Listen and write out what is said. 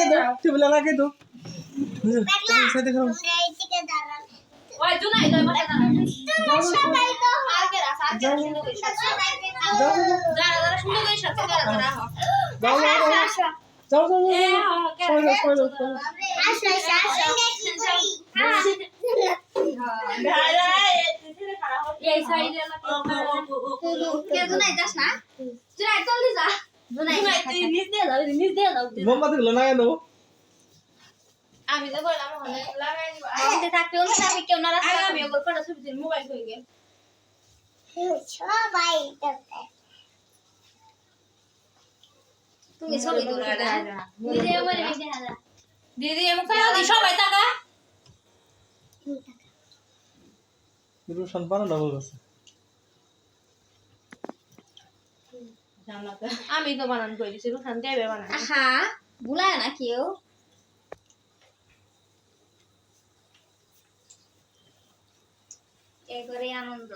दो टिबला लगा दो से देखो ওই জুনাই দই বসে দাঁড়া সবাই তো আগে রাখ আগে সুন্দর করে সাথে দাঁড়া দাঁড়া সুন্দর করে সাথে দাঁড়া দাঁড়া जाओ जाओ এ कोई আসো দাঁড়া এই সাইডে কে জুনাই যাস না জুনাই জলদি যা জুনাই তুই নিচ দিয়ে যাও मोमबाती গুলো লাগাই দাও আমি তো বললাম ওখানে লাগাই দিব আমাদের থাকতে ওখানে আমি কেউ না রাস্তা আমি ওর করে ছবি দিন মোবাইল হয়ে গেল সবাই তুমি ছবি তোলা দিদি আমার দিদি হালা দিদি আমি কই সবাই টাকা রোশন পানো ডাবল আছে আমি তো বানান করে দিছি রোশন দেবে বানান হ্যাঁ ভুলায় না কেউ এ করে আনন্দ